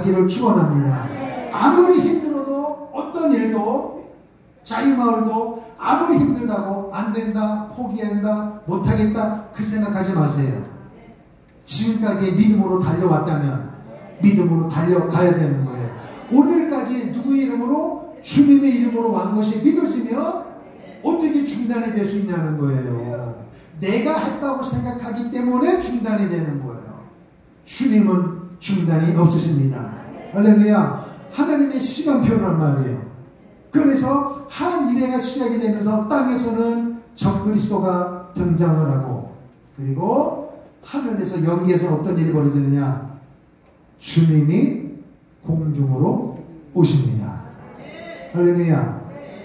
가기를 축원합니다. 아무리 힘들어도 어떤 일도 자유마을도 아무리 힘들다고 안 된다, 포기한다, 못하겠다 그 생각하지 마세요. 지금까지 믿음으로 달려왔다면 믿음으로 달려가야 되는 거예요. 오늘까지 누구의 이름으로? 주님의 이름으로 완 것이 믿어지면 어떻게 중단이 될 수 있냐는 거예요. 내가 했다고 생각하기 때문에 중단이 되는 거예요. 주님은 중단이 없으십니다. 할렐루야. 하나님의 시간표란 말이에요. 그래서 한 일회가 시작이 되면서 땅에서는 적그리스도가 등장을 하고, 그리고 하늘에서 연기에서 어떤 일이 벌어지느냐? 주님이 공중으로 오십니다. 할렐루야.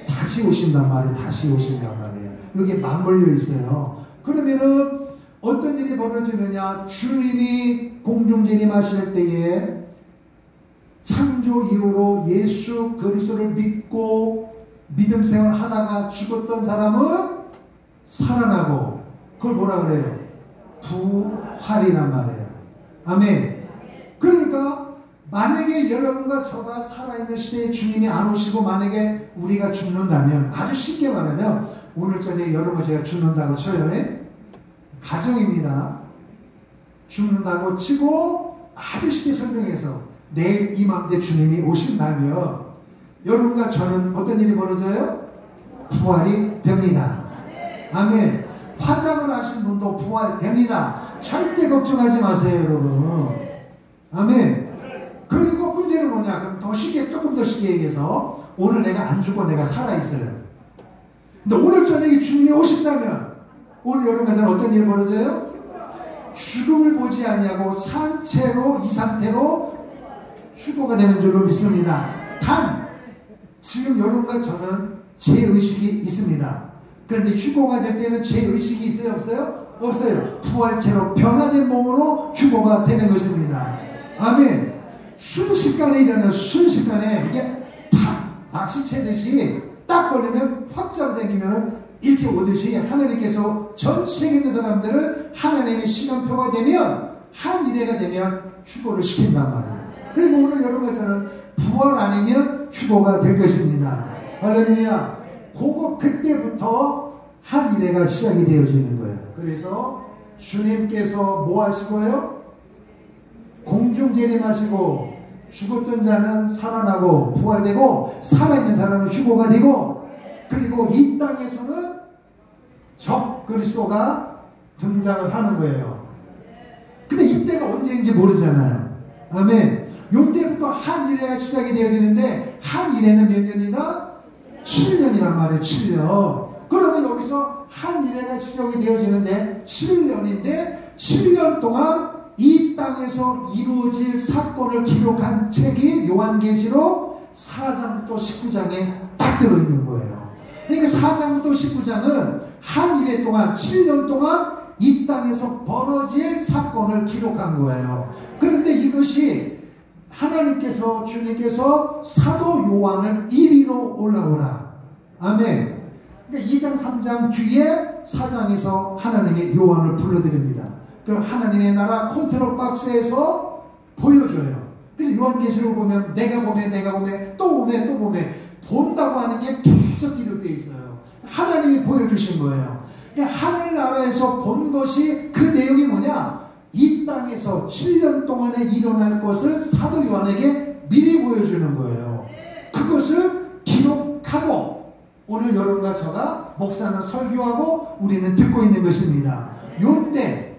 다시 오신단 말이에요. 다시 오신단 말이에요. 여기에 맞물려 있어요. 그러면은 어떤 일이 벌어지느냐? 주님이 공중 재림하실 때에 창조 이후로 예수 그리스도를 믿고 믿음 생활 하다가 죽었던 사람은 살아나고, 그걸 뭐라 그래요? 부활이란 말이에요. 아멘. 그러니까 만약에 여러분과 저가 살아있는 시대에 주님이 안 오시고 만약에 우리가 죽는다면, 아주 쉽게 말하면 오늘 저녁에 여러분 제가 죽는다고 쳐요. 가정입니다. 죽는다고 치고 아주 쉽게 설명해서 내일 이맘때 주님이 오신다면 여러분과 저는 어떤 일이 벌어져요? 부활이 됩니다. 아멘. 화장을 하신 분도 부활됩니다. 절대 걱정하지 마세요, 여러분. 아멘. 그리고 문제는 뭐냐? 그럼 더 쉽게, 조금 더 쉽게 얘기해서 오늘 내가 안 죽고 내가 살아있어요. 근데 오늘 저녁에 주님이 오신다면 오늘 여러분과 저는 어떤 일이 벌어져요? 죽음을 보지 아니하고 산채로, 이 상태로 휴거가 되는 줄로 믿습니다. 단 지금 여러분과 저는 죄의식이 있습니다. 그런데 휴거가 될 때는 죄의식이 있어요? 없어요? 없어요. 부활체로 변화된 몸으로 휴거가 되는 것입니다. 아멘. 순식간에 일어나요. 순식간에 이게 탁 낚시채듯이 딱 걸리면 확 잡아당기면 이렇게 오듯이 하나님께서 전 세계에 있는 사람들을 하나님의 시간표가 되면, 한 일회가 되면 휴거를 시킨단 말이에요. 그리고 오늘 여러분과 저는 부활 아니면 휴거가 될 것입니다. 할렐루야. 그때부터 한 일회가 시작이 되어지는 거예요. 그래서 주님께서 뭐 하시고요? 공중 재림하시고 죽었던 자는 살아나고 부활되고 살아있는 사람은 휴거가 되고, 그리고 이 땅에서는 적 그리스도가 등장을 하는 거예요. 근데 이때가 언제인지 모르잖아요. 아멘. 요때부터 한 일회가 시작이 되어지는데, 한 일회는 몇 년이다? 7년이란 말이에요. 7년. 그러면 여기서 한 일회가 시작이 되어지는데 7년인데 7년 동안 이 땅에서 이루어질 사건을 기록한 책이 요한계시록 4장부터 19장에 딱 들어있는 거예요. 그러니까 4장부터 19장은 한 일회 동안 7년 동안 이 땅에서 벌어질 사건을 기록한 거예요. 그런데 이것이 하나님께서, 주님께서 사도 요한을 1위로 올라오라. 아멘. 그러니까 2장 3장 뒤에 4장에서 하나님의 요한을 불러드립니다. 그럼 하나님의 나라 컨트롤 박스에서 보여줘요. 그래서 요한계시록을 보면 내가 보매 또 보매 본다고 하는 게 계속 기록되어 있어요. 하나님이 보여주신 거예요. 하늘나라에서 본 것이, 그 내용이 뭐냐? 이 땅에서 7년 동안에 일어날 것을 사도 요한에게 미리 보여주는 거예요. 그것을 기록하고 오늘 여러분과 저가 목사는 설교하고 우리는 듣고 있는 것입니다. 요때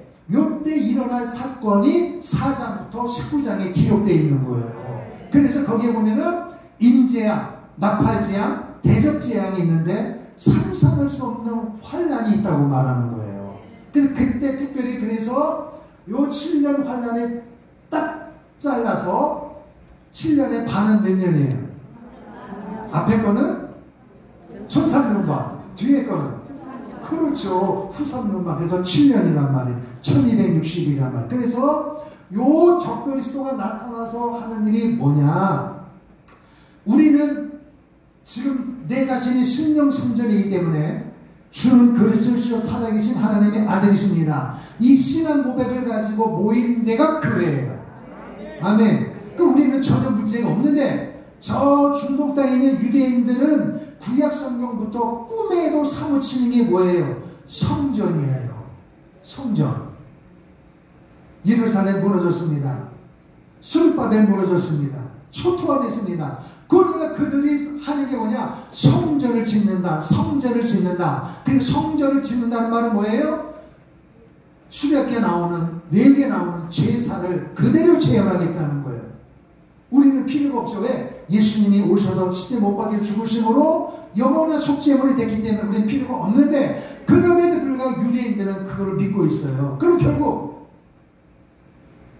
일어날 사건이 4장부터 19장에 기록되어 있는 거예요. 그래서 거기에 보면은 인재앙, 나팔재앙, 대적재앙이 있는데 상상할 수 없는 환란이 있다고 말하는 거예요. 그래서 그때 특별히 그래서 요 7년 환란에 딱 잘라서 7년의 반은 몇 년이에요? 앞에 거는 1300만, 뒤에 거는 그렇죠. 후삼년만. 그래서 7년이란 말이에요. 1260이란 말. 그래서 요 적그리스도가 나타나서 하는 일이 뭐냐? 우리는 지금 내 자신이 신령 성전이기 때문에 주는 그리스도시요 살아계신 하나님의 아들이십니다. 이 신앙 고백을 가지고 모인 데가 교회예요. 아멘. 그 우리는 우리는 전혀 문제가 없는데 저 중동 땅에 있는 유대인들은 구약 성경부터 꿈에도 사무치는 게 뭐예요? 성전이에요. 성전. 예루살렘 무너졌습니다. 수르바벨 무너졌습니다. 초토화됐습니다. 그러니까 그들이 하는 게 뭐냐? 성전을 짓는다. 성전을 짓는다. 그리고 성전을 짓는다는 말은 뭐예요? 수렵기에 나오는, 레위기에 나오는 제사를 그대로 재현하겠다는 거예요. 우리는 필요가 없죠. 왜? 예수님이 오셔서 십자가에 못 박혀 죽으심으로 영원한 속죄물이 됐기 때문에 우리는 필요가 없는데, 그럼에도 불구하고 유대인들은 그걸 믿고 있어요. 그럼 결국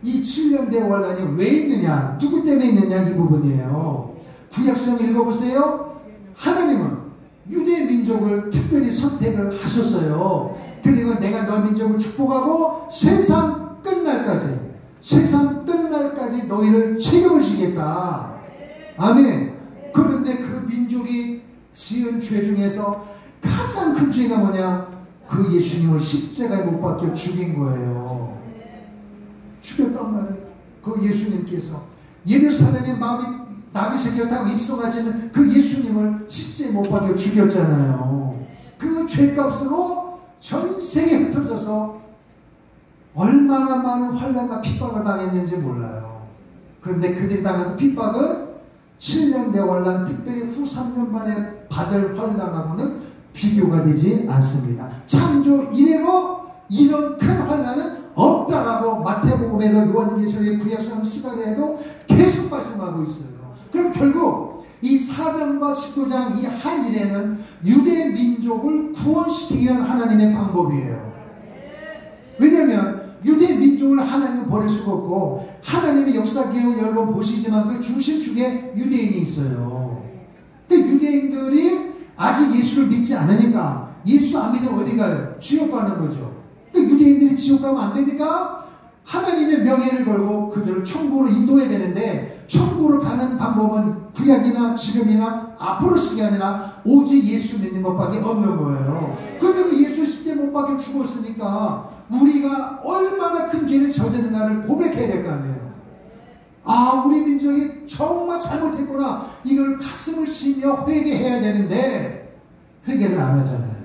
이 7년 대환란이 왜 있느냐? 누구 때문에 있느냐? 이 부분이에요. 구약성 읽어보세요. 하나님은 유대 민족을 특별히 선택을 하셨어요. 그리고 내가 너 민족을 축복하고 세상 끝날까지 너희를 책임을 지겠다. 아멘. 그런데 그 민족이 지은 죄 중에서 가장 큰 죄가 뭐냐? 그 예수님을 십자가에 못 박혀 죽인 거예요. 죽였단 말이에요. 그 예수님께서 예루살렘에 나귀새끼를 타고 입성하시는 그 예수님을 십자가에 못 박혀 죽였잖아요. 그 죄값으로 전 세계에 흩어져서 얼마나 많은 환난과 핍박을 당했는지 몰라요. 그런데 그들이 당한 그 핍박은 7년 대환란, 특별히 후 3년 만에 받을 환난하고는 비교가 되지 않습니다. 창조 이래로 이런 큰 환난은 없다라고 마태복음에도 요한계시록의 구약성경 시각에도 계속 말씀하고 있어요. 그럼 결국 이 4장과 15장 이 한 일에는 유대 민족을 구원시키기 위한 하나님의 방법이에요. 왜냐하면 유대 민족을 하나님은 버릴 수가 없고, 하나님의 역사기록 여러분 보시지만 그 중심축에 유대인이 있어요. 근데 유대인들이 아직 예수를 믿지 않으니까 예수 안 믿으면 어디 가요? 지옥 가는 거죠. 근데 유대인들이 지옥 가면 안 되니까 하나님의 명예를 걸고 그들을 천국으로 인도해야 되는데, 천국으로 가는 방법은 구약이나 지금이나 앞으로 시기 아니라 오직 예수 믿는 것밖에 없는 거예요. 그런데 그 예수 십자가에 못 박혀 죽었으니까 우리가 얼마나 큰 죄를 저지른가를 고백해야 될 거 아니에요. 아, 우리 민족이 정말 잘못했구나. 이걸 가슴을 치며 회개해야 되는데 회개를 안 하잖아요.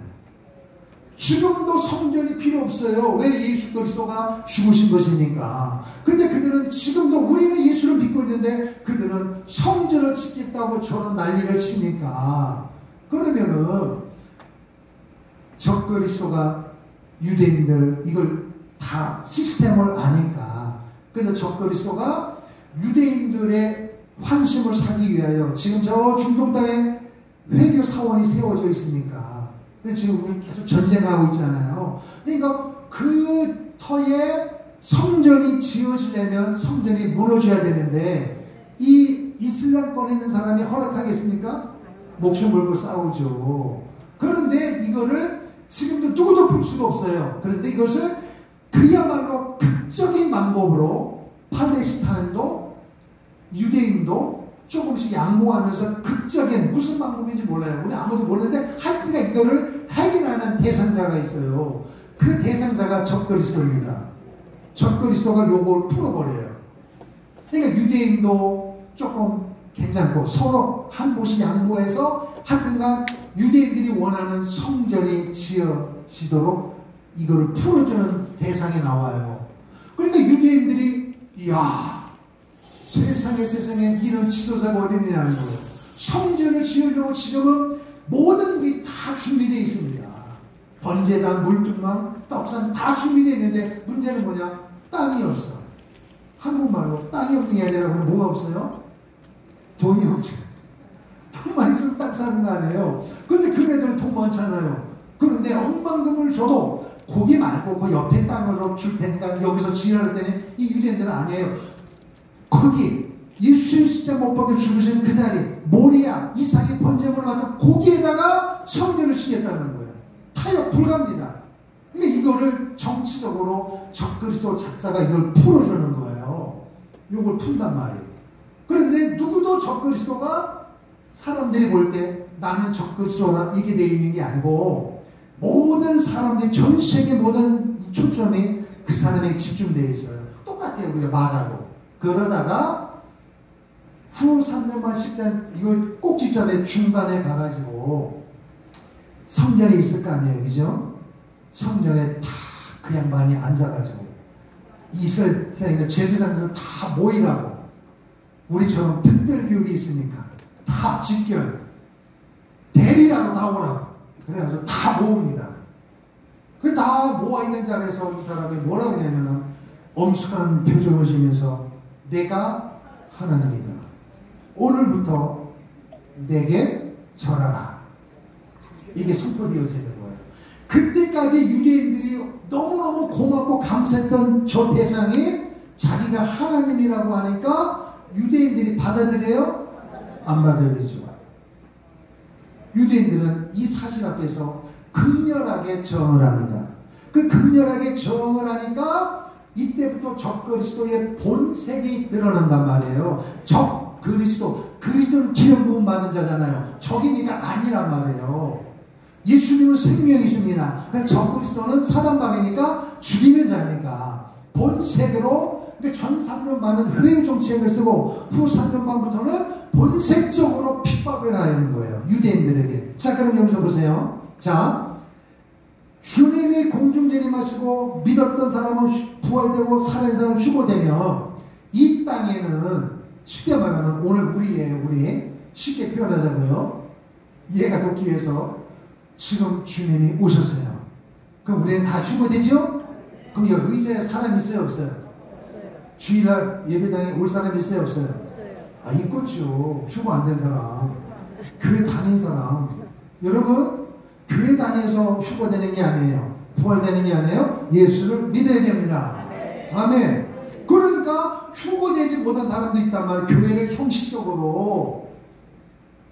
지금도 성전이 필요 없어요. 왜? 예수 그리스도가 죽으신 것이니까. 근데 그들은 지금도, 우리는 예수를 믿고 있는데 그들은 성전을 짓겠다고 저런 난리를 치니까, 그러면은 적그리스도가 유대인들 이걸 다 시스템을 아니까, 그래서 적그리스도가 유대인들의 환심을 사기 위하여 지금 저 중동 땅에 회교 사원이 세워져 있으니까, 근데 지금 우리 계속 전쟁하고 있잖아요. 그러니까 그 터에 성전이 지어지려면 성전이 무너져야 되는데, 이 이슬람권에 있는 사람이 허락하겠습니까? 목숨 걸고 싸우죠. 그런데 이거를 지금도 누구도 볼 수가 없어요. 그런데 이것을 그야말로 극적인 방법으로 팔레스타인도 유대인도 조금씩 양보하면서, 극적인 무슨 방법인지 몰라요. 우리 아무도 모르는데 하여튼 이거를 해결하는 대상자가 있어요. 그 대상자가 적그리스도입니다. 적그리스도가 요걸 풀어버려요. 그러니까 유대인도 조금 괜찮고 서로 한 곳이 양보해서 하여튼간 유대인들이 원하는 성전이 지어지도록 이거를 풀어주는 대상이 나와요. 그러니까 유대인들이 이야, 세상에 이런 지도자가 어디 있느냐는 거예요. 성전을 지으려고 지금은 모든 게 다 준비되어 있습니다. 번제단, 물두멍, 떡상 다 준비되어 있는데 문제는 뭐냐? 땅이 없어. 한국말로 땅이 없는 게 아니라 그럼 뭐가 없어요? 돈이 없죠. 돈만 있으면 땅 사는 거 아니에요. 근데 그네들은 돈 많잖아요. 그런데 억만금을 줘도 고기 말고 그 옆에 땅으로 줄 테니까 여기서 지으라 했더니 이 유대인들은 아니에요. 거기 예수님 십자가 못 박혀 죽으신 그 자리 모리아 이삭이 번제물을 맞아 거기에다가 성전을 짓겠다는 거예요. 타협 불가입니다. 그러니까 이거를 정치적으로 적그리스도 작자가 이걸 풀어주는 거예요. 이걸 푼단 말이에요. 그런데 누구도 적그리스도가 사람들이 볼 때 나는 적그리스도나 이게 돼 있는 게 아니고, 모든 사람들이 전 세계 모든 초점이 그 사람에게 집중되어 있어요. 똑같아요. 우리가 말하고. 그러다가 후 3년만 10년 이거 꼭 직전에 중간에 가가지고 성전에 있을 거 아니에요, 그죠? 성전에 다 그 양반이 앉아가지고 이스라엘 제사장들은 다 모이라고, 우리처럼 특별교육이 있으니까 다 직결 대리라고 다 오라고 그래가지고 다 모읍니다. 그 다 모아있는 자리에서 이 사람이 뭐라고 하냐면은 엄숙한 표정을 지면서 내가 하나님이다. 오늘부터 내게 절하라. 이게 선포되어지는 거예요. 그때까지 유대인들이 너무너무 고맙고 감사했던 저 대상이 자기가 하나님이라고 하니까 유대인들이 받아들여요? 안 받아들이죠. 유대인들은 이 사실 앞에서 극렬하게 저항을 합니다. 그 극렬하게 저항을 하니까 이때부터 적그리스도의 본색이 드러난단 말이에요. 그리스도는 기름 부음 받은 자잖아요. 적이니까 아니란 말이에요. 예수님은 생명이십니다. 적그리스도는 사단방이니까 죽이는 자니까 본색으로 전 3년 반은 회유 정책을 쓰고 후 3년 반부터는 본색적으로 핍박을 하는 거예요. 유대인들에게. 자, 그럼 여기서 보세요. 자, 주님이 공중재림하시고 믿었던 사람은 부활되고 살아있는 사람은 휴고되며 이 땅에는 쉽게 말하면 오늘 우리 쉽게 표현하자고요. 이해가 돕기 위해서 지금 주님이 오셨어요. 그럼 우리는 다 휴고되죠? 그럼 여기 의자에 사람 있어요, 없어요? 주일날 예배당에 올 사람 있어요, 없어요? 아, 있겠죠. 휴고 안 된 사람, 교회 다닌 사람. 여러분, 교회 다녀서 휴고되는 게 아니에요. 부활되는 게 아니에요. 예수를 믿어야 됩니다. 아멘. 그러니까 휴고되지 못한 사람도 있단 말이에요. 교회를 형식적으로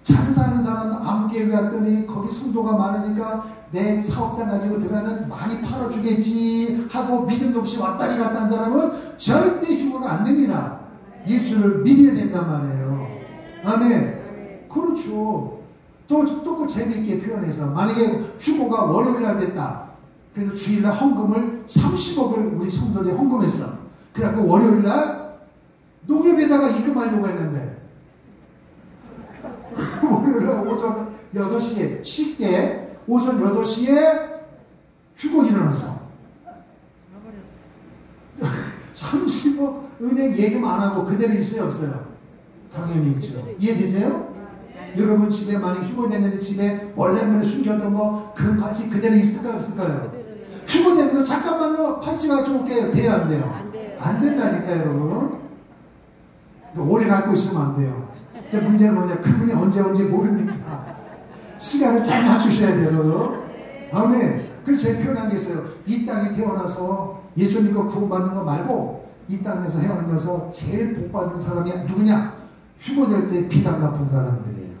장사하는 사람은 아무 교회 왔더니 거기 성도가 많으니까 내 사업장 가지고 들어가면 많이 팔아주겠지 하고 믿음도 없이 왔다리 갔다 한 사람은 절대 휴고가 안 됩니다. 예수를 믿어야 된단 말이에요. 아멘. 그렇죠. 또 재미있게 표현해서 만약에 휴고가 월요일날 됐다. 그래서 주일날 헌금을 30억을 우리 성도들이 헌금했어. 그래갖고 월요일날 농협에다가 입금하려고 했는데 월요일날 오전 8시에 쉽게 오전 8시에 휴고 일어나서 30억 은행 예금 안 하고 그대로 있어요, 없어요? 당연히 있죠. 이해되세요? 여러분 집에 만약 휴고됐는데 집에 원래물에 숨겼던 거 그 팔찌 그대로 있을까요, 없을까요? 휴고되면서 잠깐만요, 팔찌가 좀 올게요. 돼요, 안 돼요? 안 된다니까요, 여러분. 오래 갖고 있으면 안 돼요. 근데 문제는 뭐냐, 그분이 언제 모르니까 시간을 잘 맞추셔야 돼요, 여러분. 아멘. 그래서 제가 표현한 게 있어요. 이 땅에 태어나서 예수 믿고 구원받는 거 말고 이 땅에서 헤엄면서 제일 복받은 사람이 누구냐? 휴고될 때 피담 갚은 사람들이에요.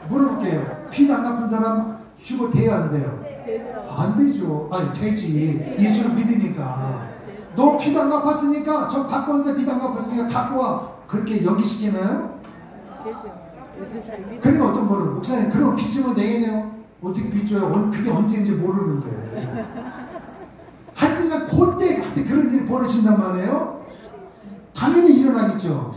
물어볼게요. 피담 갚은 사람 휴고 돼요, 안 돼요? 안 되죠. 아니, 되지. 예수를 믿으니까. 너 피담 갚았으니까, 저 박권세 피담 갚았으니까 갖고 와. 그렇게 여기시키나요? 그러니까 어떤 분은, 목사님, 그럼 빚지면 되겠네요. 어떻게 빚줘요? 그게 언제인지 모르는데. 하여튼간 그때 그런 일이 벌어진단 말이에요. 당연히 일어나겠죠.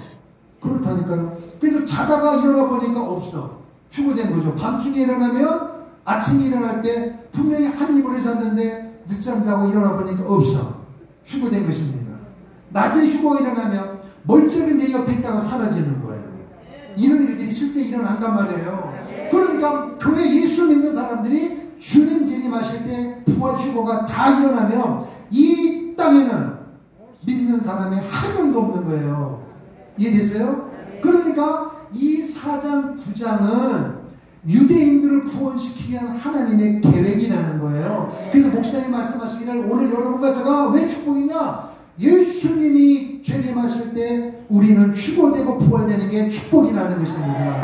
그렇다니까요. 그래서 자다가 일어나 보니까 없어. 휴고된 거죠. 밤중에 일어나면 아침에 일어날 때 분명히 한 입으로 잤는데 늦잠 자고 일어나 보니까 없어. 휴고된 것입니다. 낮에 휴고가 일어나면 멀쩡히 내 옆에 있다가 사라지는 거예요. 이런 일들이 실제 일어난단 말이에요. 그러니까 교회 예수 믿는 사람들이 주님 재림하실 때 부활 휴고가 다 일어나면 이 땅에는 믿는 사람이 한 명도 없는 거예요. 이해됐어요? 그러니까 이 4장 9장은 유대인들을 구원시키기 위한 하나님의 계획이라는 거예요. 그래서 목사님 말씀하시기를 오늘 여러분과 제가 왜 축복이냐? 예수님이 재림하실 때 우리는 휴고되고 부활되는 게 축복이라는 것입니다.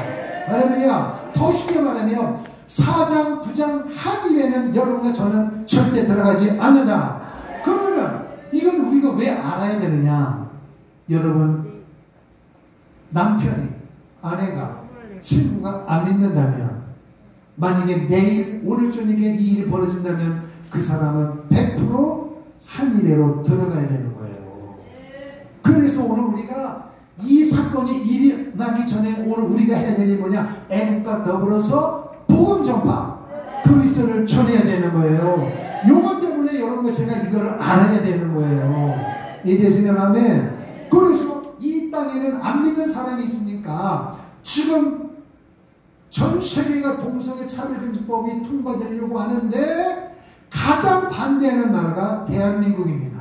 할렐루야. 더 쉽게 말하면 4장 9장 한 일에는 여러분과 저는 절대 들어가지 않는다. 그러면 이건 우리가 왜 알아야 되느냐? 여러분, 남편이, 아내가, 친구가 안 믿는다면, 만약에 내일 오늘 저녁에 이 일이 벌어진다면 그 사람은 100% 한 일회로 들어가야 되는 거예요. 그래서 오늘 우리가 이 사건이 일어나기 전에 오늘 우리가 해야 될 일이 뭐냐? 애국과 더불어서 복음 전파, 그리스도를 전해야 되는 거예요. 요것 때문에 여러분들 제가 이걸 알아야 되는 거예요. 이해되시면 아멘. 그래서 이 땅에는 안 믿는 사람이 있으니까 지금 전 세계가 동성애 차별금지법이 통과되려고 하는데 가장 반대하는 나라가 대한민국입니다.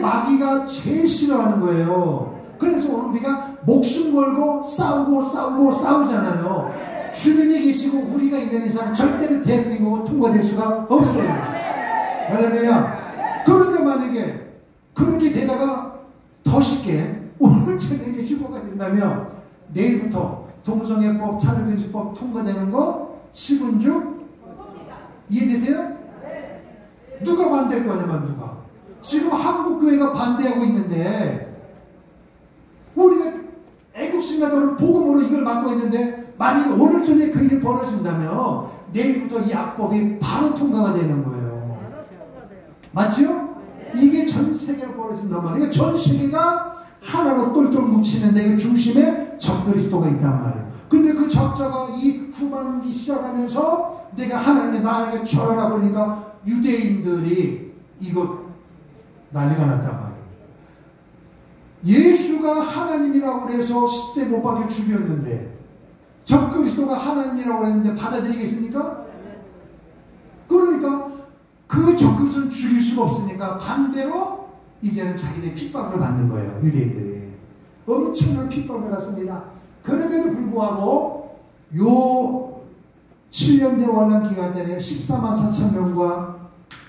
마귀가 제일 싫어하는 거예요. 그래서 오늘 우리가 목숨 걸고 싸우잖아요. 주님이 계시고 우리가 있는 이상 절대로 대한민국은 통과될 수가 없어요. 할렐루야. 그런데 만약에 그렇게 되다가 더 쉽게 오늘 저녁에 휴거가 된다면 내일부터 동성애법, 차별금지법 통과되는 거 10분 중 이해되세요? 누가 반대할 거냐면 누가? 지금 한국교회가 반대하고 있는데 우리가 애국신가도를 복음으로 이걸 막고 있는데 만약에 오늘 저녁에 그 일이 벌어진다면 내일부터 이 악법이 바로 통과가 되는 거예요. 맞죠? 이게 전 세계로 벌어진단 말이에요. 전 세계가 하나로 똘똘 뭉치는데 그 중심에 적그리스도가 있단 말이에요. 근데 그 적자가 이 후반기 시작하면서 내가 하나님의 나에게 절하라 그러니까 유대인들이 이거 난리가 났단 말이에요. 예수가 하나님이라고 해서 십자가에 못 박혀 죽였는데 적그리스도가 하나님이라고 했는데 받아들이겠습니까? 그러니까 그 적그리스도는 죽일 수가 없으니까 반대로 이제는 자기들이 핍박을 받는 거예요. 유대인들이 엄청난 핍박을 받습니다. 그럼에도 불구하고 요 7년 대환란 기간 내내 14만 4천 명과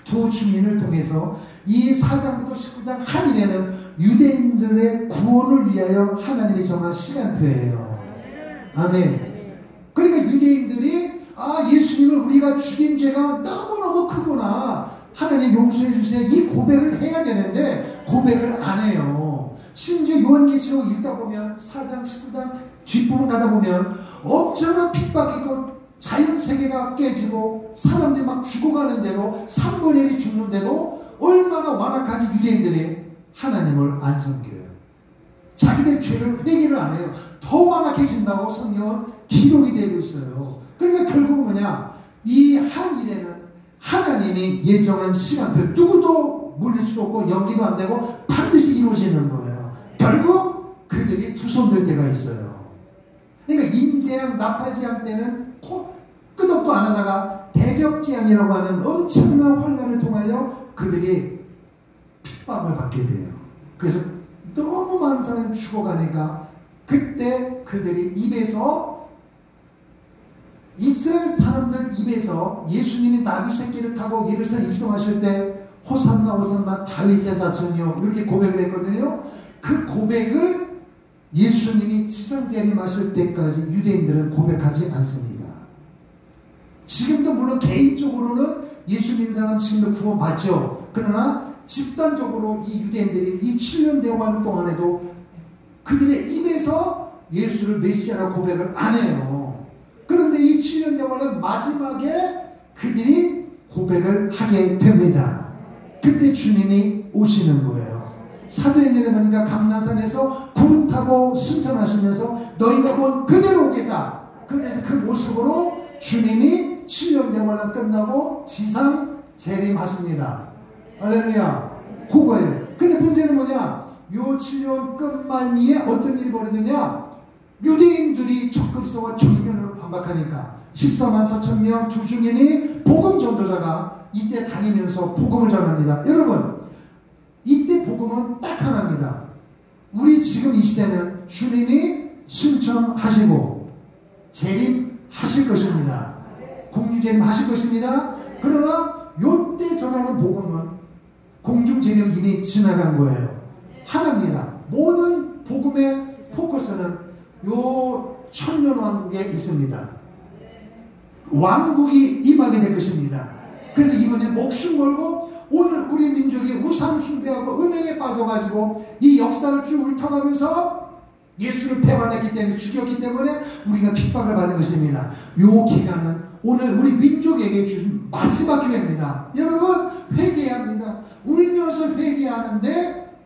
두 증인을 통해서 이 4장부터 19장 한 일에는 유대인들의 구원을 위하여 하나님이 정한 시간표예요. 아멘. 그러니까 유대인들이 예수님을 우리가 죽인 죄가 너무너무 크구나, 하나님 용서해 주세요, 이 고백을 해야 되는데 고백을 안 해요. 심지어 요한계시록 읽다 보면 4장 19장 뒷부분 가다 보면 엄청난 핍박이 있고 자연세계가 깨지고 사람들이 막 죽어가는 대로 3분의 1이 죽는데도 얼마나 완악한지 유대인들이 하나님을 안 섬겨요. 자기들 죄를 회개를 안 해요. 더 완악해진다고 성경은 기록이 되고 있어요. 그러니까 결국은 뭐냐, 이 한 일에는 하나님이 예정한 시간표, 누구도 물릴 수도 없고 연기도 안 되고 반드시 이루어지는 거예요. 결국 그들이 두 손 들 때가 있어요. 그러니까 인재양, 나팔지양 때는 끄덕도 안 하다가 대적지양이라고 하는 엄청난 환란을 통하여 그들이 핍박을 받게 돼요. 그래서 너무 많은 사람이 죽어가니까 그때 그들이 입에서, 이스라엘 사람들 입에서 예수님이 나귀 새끼를 타고 예루살렘 입성하실 때 호산나 호산나 다윗의 자손이요 이렇게 고백을 했거든요. 그 고백을 예수님이 지상대림하실 때까지 유대인들은 고백하지 않습니다. 지금도 물론 개인적으로는 예수 믿는 사람 지금도 구원받죠. 그러나 집단적으로 이 유대인들이 이 7년 대화하는 동안에도 그들의 입에서 예수를 메시아라고 고백을 안 해요. 그런데 이 7년 대화는 마지막에 그들이 고백을 하게 됩니다. 그때 주님이 오시는 거예요. 사도행전에 보니까 감난산에서 구름 타고 승천하시면서 너희가 본 그대로 오겠다. 그래서 그 모습으로 주님이 7년 대환란 끝나고 지상 재림하십니다. 할렐루야. 그거예요. 근데 문제는 뭐냐, 요 7년 끝말미에 어떤 일이 벌어지냐, 유대인들이 적그리스도와 정면으로 반박하니까 14만 4천 명 두 증인이 복음 전도자가 이때 다니면서 복음을 전합니다. 여러분, 이때 복음은 딱 하나입니다. 우리 지금 이 시대는 주님이 승천하시고 재림하실 것입니다. 공중재림하실 것입니다. 그러나 요때 전하는 복음은 공중재림 이미 지나간 거예요. 하나입니다. 모든 복음의 포커스는 요 천년왕국에 있습니다. 왕국이 임하게 될 것입니다. 그래서 이번에 목숨 걸고 오늘 우리 민족이 우상 숭배하고 은행에 빠져가지고 이 역사를 쭉 훑어가면서 예수를 배반했기 때문에, 죽였기 때문에 우리가 핍박을 받은 것입니다. 요 기간은 오늘 우리 민족에게 주신 마지막 기회입니다. 여러분, 회개해야 합니다. 울면서 회개하는데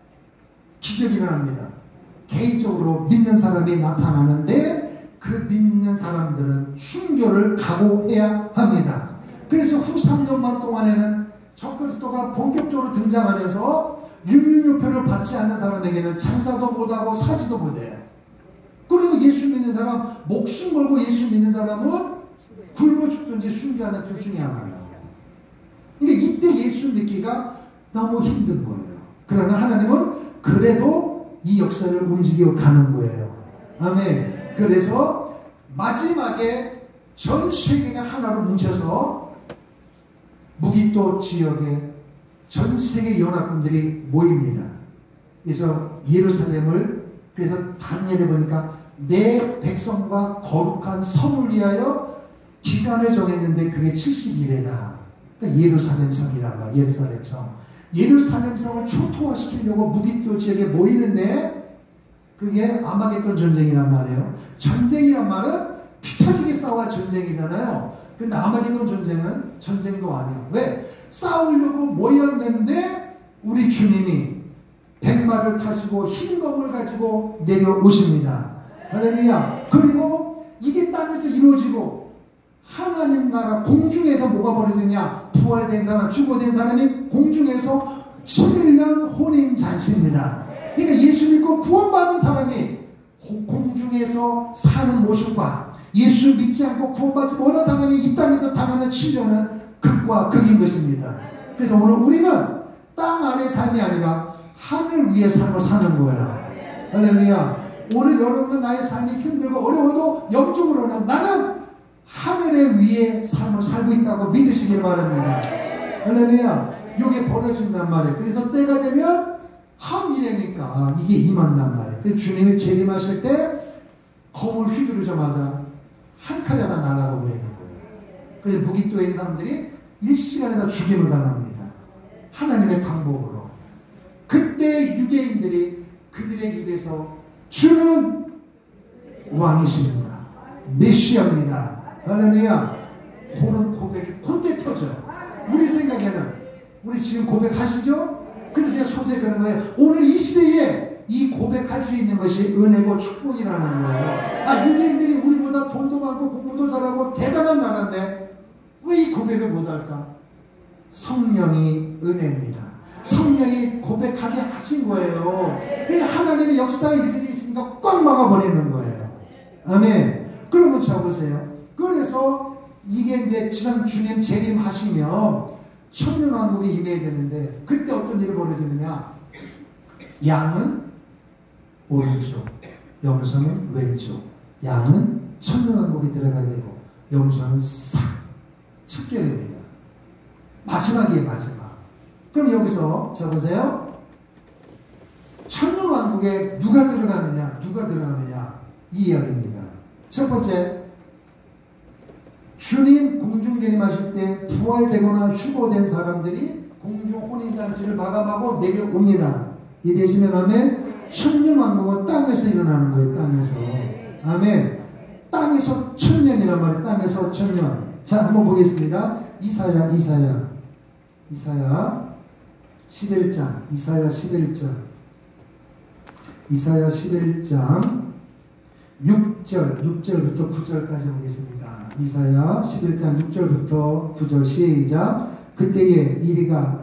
기적이 일어납니다. 개인적으로 믿는 사람이 나타나는데 그 믿는 사람들은 순교를 각오해야 합니다. 그래서 후 3년만 동안에는 적그리스도가 본격적으로 등장하면서 666표를 받지 않는 사람에게는 장사도 못하고 사지도 못해요. 그리고 예수 믿는 사람, 목숨 걸고 예수 믿는 사람은 굶어 죽든지 순교하는 둘 중에 하나예요. 근데 이때 예수 믿기가 너무 힘든 거예요. 그러나 하나님은 그래도 이 역사를 움직여 가는 거예요. 아멘. 그래서 마지막에 전 세계가 하나로 뭉쳐서 무기또 지역에 전 세계 연합군들이 모입니다. 그래서 예루살렘을, 그래서 다니엘에 보니까 내 백성과 거룩한 성을 위하여 기간을 정했는데 그게 70일이다. 그러니까 예루살렘성이란 말이야. 예루살렘성. 예루살렘성을 초토화시키려고 무기또 지역에 모이는데 그게 아마겟돈 전쟁이란 말이에요. 전쟁이란 말은 피 터지게 싸워야 전쟁이잖아요. 근데 아마겟돈 전쟁은 전쟁도 아니에요. 왜? 싸우려고 모였는데 우리 주님이 백마를 타시고 흰 검을 가지고 내려오십니다. 할렐루야. 그리고 이게 땅에서 이루어지고 하나님 나라 공중에서 뭐가 벌어지냐? 부활된 사람, 죽어된 사람이 공중에서 7년 혼인잔치입니다. 그러니까 예수 믿고 구원받은 사람이 공중에서 사는 모습과 예수 믿지 않고 구원받지 못한 사람이 이 땅에서 당하는 7년은 극과 극인 것입니다. 그래서 오늘 우리는 땅 아래 삶이 아니라 하늘 위의 삶을 사는 거예요. 할렐루야. 오늘 여러분은 나의 삶이 힘들고 어려워도 영적으로는 나는 하늘의 위의 삶을 살고 있다고 믿으시길 바랍니다. 할렐루야. 이게 벌어진단 말이에요. 그래서 때가 되면 항일해니까 이게 임한단 말이에요. 주님이 재림하실 때 검을 휘두르자마자 한 칼에 하나 날아가 버리는 거예요. 그래서 무기또에 있는 사람들이 일시간에나 죽임을 당합니다. 하나님의 방법으로. 그때 유대인들이 그들의 입에서 주는 왕이십니다. 메시아입니다. 할렐루야. 그런 고백이 콘대 터져. 우리 생각에는 우리 지금 고백하시죠? 그래서 제가 소대 그런 거예요. 오늘 이 시대에 이 고백할 수 있는 것이 은혜고 축복이라는 거예요. 아, 유대인들이 우리보다 돈도 많고 공부도 잘하고 대단한 나라인데 왜 이 고백을 못할까? 성령이 은혜입니다. 성령이 고백하게 하신 거예요. 하나님의 역사가 이렇게 되어 있으니까 꽉 막아버리는 거예요. 아멘. 그러면 자 보세요. 그래서 이게 이제 지난 주님 재림하시면 천년왕국이 임해야 되는데 그때 어떤 일이 벌어지느냐? 양은 오른쪽, 염소는 왼쪽. 양은 천년왕국이 들어가게 되고 염소는 싹 척결이 됩니다. 마지막이에요. 마지막. 그럼 여기서 자 보세요. 천년왕국에 누가 들어가느냐? 누가 들어가느냐? 이 이야기입니다. 첫 번째, 주님 공중 재림하실 때 부활되거나 휴거된 사람들이 공중 혼인잔치를 마감하고 내려옵니다. 이해되시면 아멘. 천년왕국은 땅에서 일어나는 거예요. 땅에서. 아멘. 땅에서 천년이란 말이에요. 땅에서 천년. 자, 한번 보겠습니다. 이사야 11장. 이사야 11장 6절부터 9절까지 보겠습니다. 이사야 11장 6절부터 9절 시작. 그때에 이리가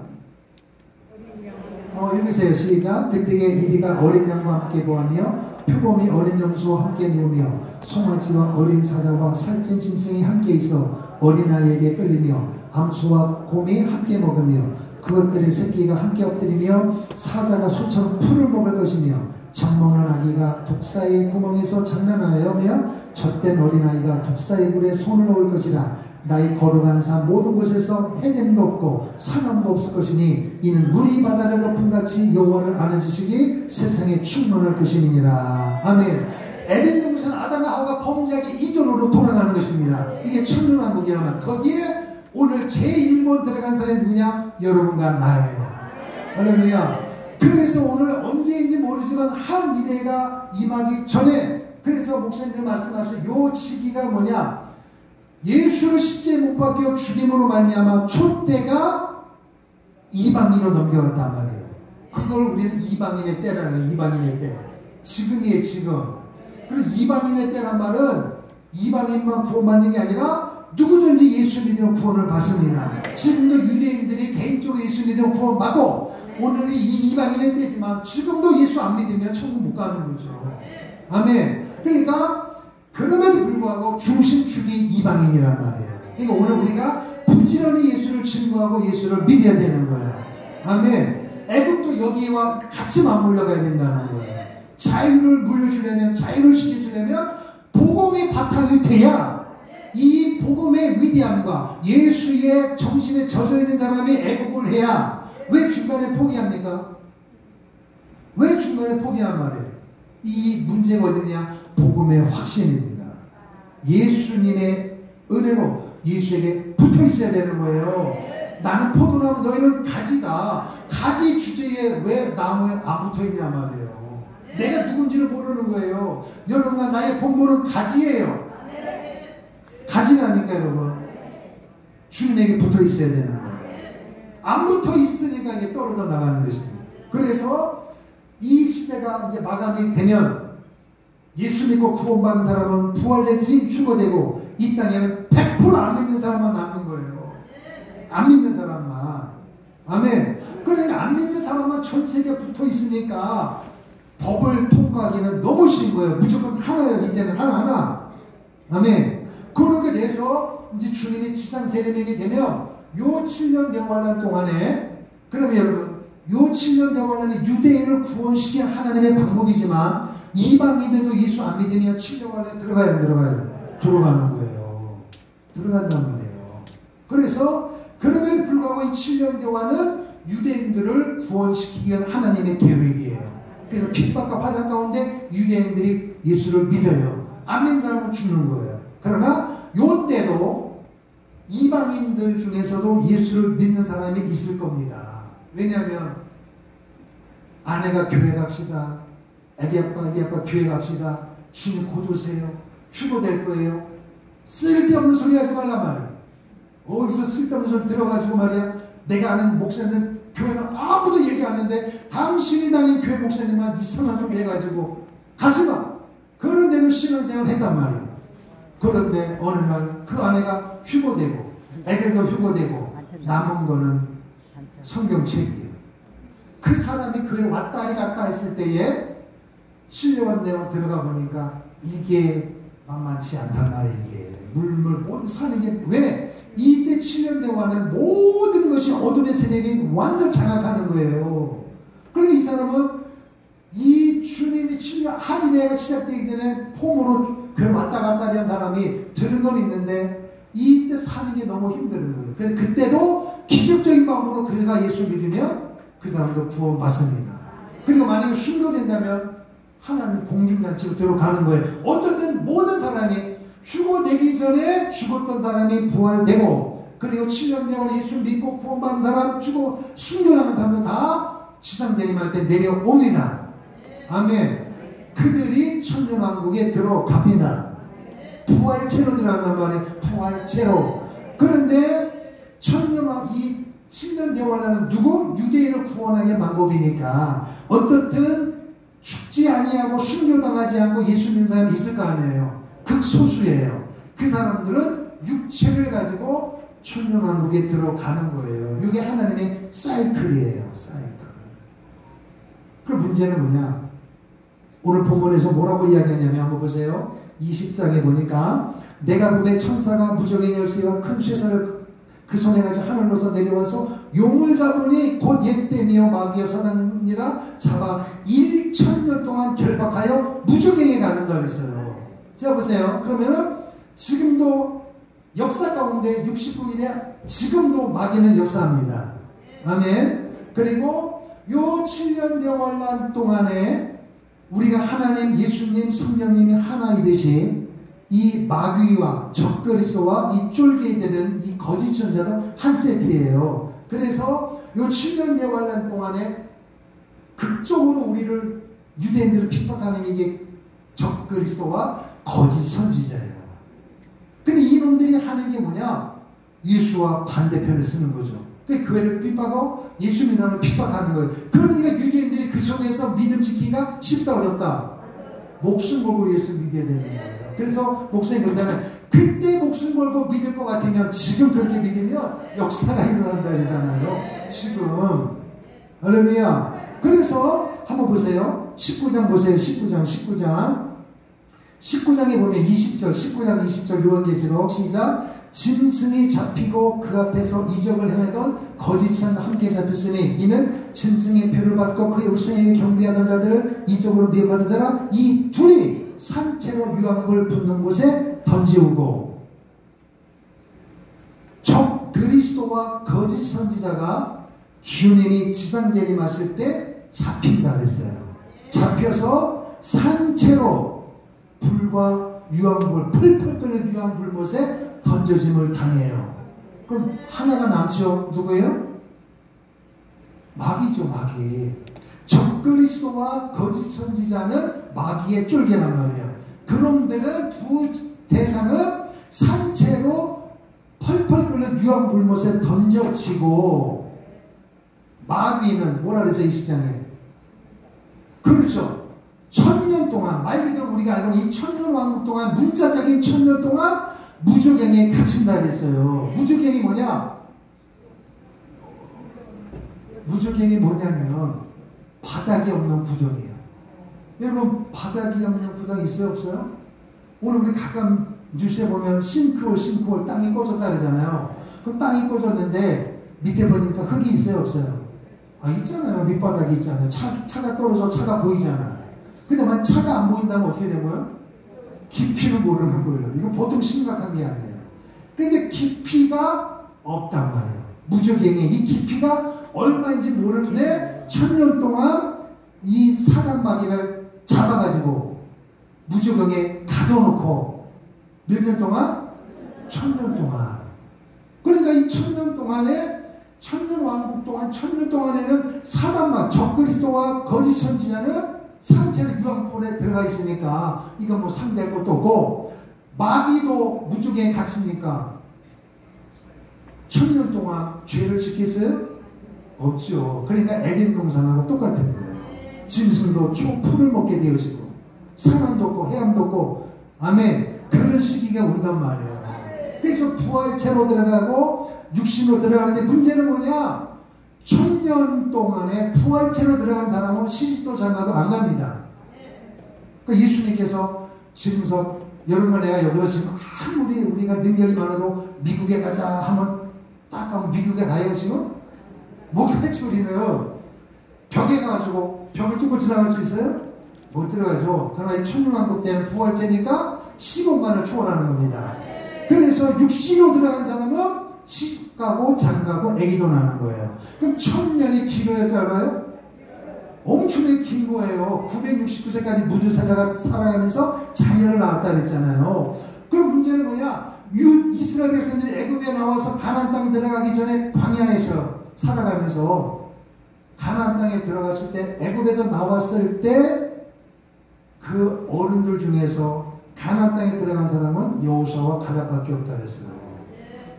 읽으세요. 시작. 그때에 이리가 어린 양과 함께 거하며 표범이 어린 염소와 함께 누우며 송아지와 어린 사자와 살찐 짐승이 함께 있어 어린아이에게 끌리며 암소와 곰이 함께 먹으며 그것들의 새끼가 함께 엎드리며 사자가 소처럼 풀을 먹을 것이며 젖먹는 아기가 독사의 구멍에서 장난하여며 젖된 어린아이가 독사의 굴에 손을 넣을 것이라. 나의 거룩한 산 모든 곳에서 해냄도 없고 상함도 없을 것이니 이는 물이 바다를 덮음같이 여호와를 아는 지식이 세상에 충만할 것이니라. 아멘. 에덴 동산 아담과 하와가 범죄하기 이전으로 돌아가는 것입니다. 이게 천년왕국이라면 거기에 오늘 제1번 들어간 사람이 누구냐? 여러분과 나예요. 할렐루야. 그래서 오늘 언제인지 모르지만 한 이래가 임하기 전에, 그래서 목사님들 말씀하신 요 시기가 뭐냐? 예수를 십자가에 못 박혀 죽임으로 말미암아 촛대가 이방인으로 넘겨갔단 말이에요. 그걸 우리는 이방인의 때라는 거예요. 이방인의 때. 지금이에요, 지금. 그리고 이방인의 때란 말은 이방인만 구원받는 게 아니라 누구든지 예수 믿으면 구원을 받습니다. 지금도 유대인들이 개인적으로 예수 믿으면 구원받고, 오늘이 이 이방인의 때지만 지금도 예수 안 믿으면 천국 못 가는 거죠. 아멘. 그러니까 그럼에도 불구하고 중심축이 이방인이란 말이에요. 그러니까 오늘 우리가 부지런히 예수를 증거하고 예수를 믿어야 되는 거예요. 아멘. 애국도 여기와 같이 맞물려 가야 된다는 거예요. 자유를 물려주려면, 자유를 시켜주려면 복음이 바탕이 돼야 이 복음의 위대함과 예수의 정신에 젖어 있는 사람이 애국을 해야. 왜 중간에 포기합니까? 왜 중간에 포기한 말이에요? 이 문제가 어디냐? 복음의 확신입니다. 예수님의 은혜로 예수에게 붙어 있어야 되는 거예요. 나는 포도나무, 너희는 가지다. 가지 주제에 왜 나무에 안 붙어 있냐 말이에요. 내가 누군지를 모르는 거예요. 여러분과 나의 본분은 가지예요. 가지라니까 여러분. 주님에게 붙어 있어야 되는 거예요. 안 붙어 있으니까 이게 떨어져 나가는 것입니다. 그래서 이 시대가 이제 마감이 되면 예수 믿고 구원받은 사람은 부활되지 휴거되고, 이 땅에는 100%안 믿는 사람만 남는 거예요. 안 믿는 사람만. 아멘. 그러니까 안 믿는 사람만 전 세계에 붙어 있으니까 법을 통과하기는 너무 쉬운 거예요. 무조건 하나예요. 이때는 하나하나. 아멘. 그렇게 돼서 이제 주님이 지상 재림하게 되면 요 7년 대환란 동안에, 그러면 여러분 요 7년 대환란이 유대인을 구원시킨 하나님의 방법이지만 이방인들도 예수 안 믿으면 7년 안에 들어가요, 안 들어가요? 들어가는 거예요. 들어간단 말이에요. 그래서 그럼에도 불구하고 이 7년 대환은 유대인들을 구원시키기 위한 하나님의 계획이에요. 그래서 핍박과 환난 가운데 유대인들이 예수를 믿어요. 안 믿는 사람은 죽는 거예요. 그러나 요 때도 이방인들 중에서도 예수를 믿는 사람이 있을 겁니다. 왜냐하면 아내가 교회 갑시다. 애기 아빠 교회 갑시다. 주님 곧 오세요. 휴거될 거예요. 쓸데없는 소리 하지 말란 말이에요. 어디서 쓸데없는 소리 들어가지고 말이야. 내가 아는 목사님 교회는 아무도 얘기 안 하는데 당신이 다닌 교회 목사님만 이상한 소리 해가지고 가지마. 그런데도 신앙생활 했단 말이에요. 그런데 어느 날 그 아내가 휴거되고 애들도 휴거되고 남은 거는 성경책이에요. 그 사람이 교회를 왔다리 갔다 했을 때에 7년 내에 들어가 보니까 이게 만만치 않단 말이에요. 이게 물물 모든 사는 게 왜? 이때 7년 대화는 모든 것이 어둠의 세력이 완전 장악하는 거예요. 그러니까 이 사람은 이 주님이 7년 할인회가 시작되기 전에 폼으로 교회 왔다 갔다 한 사람이 들은 건 있는데 이때 사는 게 너무 힘든 거예요. 그래서 그때도 기적적인 방법으로 그가 예수 믿으면 그 사람도 구원받습니다. 그리고 만약에 순교된다면 하나님 공중잔치로 들어가는 거예요. 어떨 땐 모든 사람이 휴거되기 전에 죽었던 사람이 부활되고, 그리고 7년 대원 예수 믿고 구원받은 사람, 죽고 순교하는 사람은 다 지상 재림할 때 내려옵니다. 아멘. 그들이 천년왕국에 들어갑니다. 부활체로 들어간단 말이에요. 부활체로. 그런데 이 7년 대원하는 누구? 유대인을 구원하기 위한 방법이니까 어떻든 죽지 아니하고 순교당하지 않고 예수 믿는 사람이 있을 거 아니에요. 극소수예요. 그 사람들은 육체를 가지고 천년왕국에 들어가는 거예요. 이게 하나님의 사이클이에요. 사이클. 그 문제는 뭐냐? 오늘 본문에서 뭐라고 이야기하냐면 한번 보세요. 20장에 보니까 내가 보되 천사가 무적의 열쇠와 큰 쇠사를 그 손에 가지고 하늘로서 내려와서 용을 잡으니 곧 옛뱀이요 마귀여 사단이라 잡아 1000년 동안 결박하여 무적행에 가는다 그랬어요. 자 보세요. 그러면은 지금도 역사 가운데 69일에 지금도 마귀는 역사합니다. 아멘. 그리고 요 7년 대환란 동안에 우리가 하나님, 예수님, 성령님이 하나이듯이 이 마귀와 적그리스도와 이 쫄기들은 이 거짓 선자도 한 세트예요. 그래서 요 7년 대환란 동안에 극적으로 우리를 유대인들을 핍박하는 이게 적그리스도와 거짓 선지자예요. 근데 이놈들이 하는 게 뭐냐? 예수와 반대편을 쓰는 거죠. 그 교회를 핍박하고 예수 믿는 사람을 핍박하는 거예요. 그러니까 유대인들이 그 속에서 믿음 지키기가 쉽다 어렵다? 목숨 걸고 예수 믿어야 되는 거예요. 그래서 목사님 그러잖아요. 그때 목숨 걸고 믿을 것 같으면 지금 그렇게 믿으면 역사가 일어난다 그러잖아요. 지금. 할렐루야. 그래서 한번 보세요. 19장 보세요. 19장에 보면 20절, 19장 20절 요한계시록 시작. 짐승이 잡히고 그 앞에서 이적을 행하던 거짓한 함께 잡혔으니 이는 짐승의 표를 받고 그의 우상에게 경배하던 자들을 이적으로 미혹하던 자라 이 둘이 산채로 유황불 붙는 곳에 던지우고 적 그리스도와 거짓 선지자가 주님이 지상재림하실 때 잡힌다 그랬어요. 잡혀서 산채로 불과 유황불 풀풀 끓는 유황불못에 던져짐을 당해요. 그럼 하나가 남죠. 누구예요? 마귀죠. 마귀. 적그리스도와 거짓 선지자는 마귀의 쫄개란 말이에요. 그놈들은 두 대상은 산채로 펄펄 끓는 유황불못에 던져지고 마귀는 뭐라 그랬어요? 20장에 그렇죠. 1000년 동안 말 그대로 우리가 알고 있는 이 1000년 왕국 동안 문자적인 1000년 동안 무저갱에 갇힌다 그랬어요. 무저갱이 뭐냐? 무저갱이 뭐냐면 바닥이 없는 구덩이에요. 여러분 바닥이 없는 구덩이 있어요? 없어요? 오늘 우리 가끔 뉴스에 보면 싱크홀 땅이 꺼졌다 그러잖아요. 그럼 땅이 꺼졌는데 밑에 보니까 흙이 있어요? 없어요? 아 있잖아요. 밑바닥이 있잖아요. 차가 떨어져 차가 보이잖아. 근데 만약 차가 안 보인다면 어떻게 되고요? 깊이를 모르는 거예요. 이거 보통 심각한 게 아니에요. 근데 깊이가 없단 말이에요. 무저갱이 이 깊이가 얼마인지 모르는데 1000년 동안 이 사단마귀를 잡아가지고 무저갱에 가둬놓고 몇 년 동안? 1000년 동안. 그러니까 이 1000년 동안에 1000년 왕국 동안 1000년 동안에는 사단마귀 적그리스도와 거짓 선지자는 상체로 유황불에 들어가 있으니까 이건 뭐 상대할 것도 없고 마귀도 무저갱에 갇히니까 1000년 동안 죄를 지켰어요? 없죠. 그러니까 에덴 동산하고 똑같은 거예요. 짐승도 풀을 먹게 되어지고 산함도 없고 해암도 없고 아멘. 그런 시기가 온단 말이에요. 그래서 부활체로 들어가고 육신으로 들어가는데 문제는 뭐냐? 1000년 동안에 부활체로 들어간 사람은 시집도 장가도 안 갑니다. 그러니까 예수님께서 지금서 여러분 내가 여기서 지금 아무리 우리가 능력이 많아도 미국에 가자 하면 딱 가면 미국에 가요 지금? 못 가지 우리는. 벽에 가가지고 벽을 뚫고 지나갈 수 있어요? 못 들어가죠. 그러나 이 천년왕국 때는 부활체니까 15만을 초월하는 겁니다. 그래서 육신으로 들어간 사람은 시집 가고 장가고 아기도 나는 거예요. 그럼 1000년이 길어요 짧아요? 엄청나게 긴 거예요. 969세까지 무주 살아가면서 자녀를 낳았다 그랬잖아요. 그럼 문제는 뭐냐? 이스라엘 백성들이 애굽에 나와서 가나안 땅 들어가기 전에 광야에서 살아가면서 가나안 땅에 들어갔을 때 애굽에서 나왔을 때 그 어른들 중에서 가나안 땅에 들어간 사람은 여호수아와 갈렙밖에 없다 그랬어요.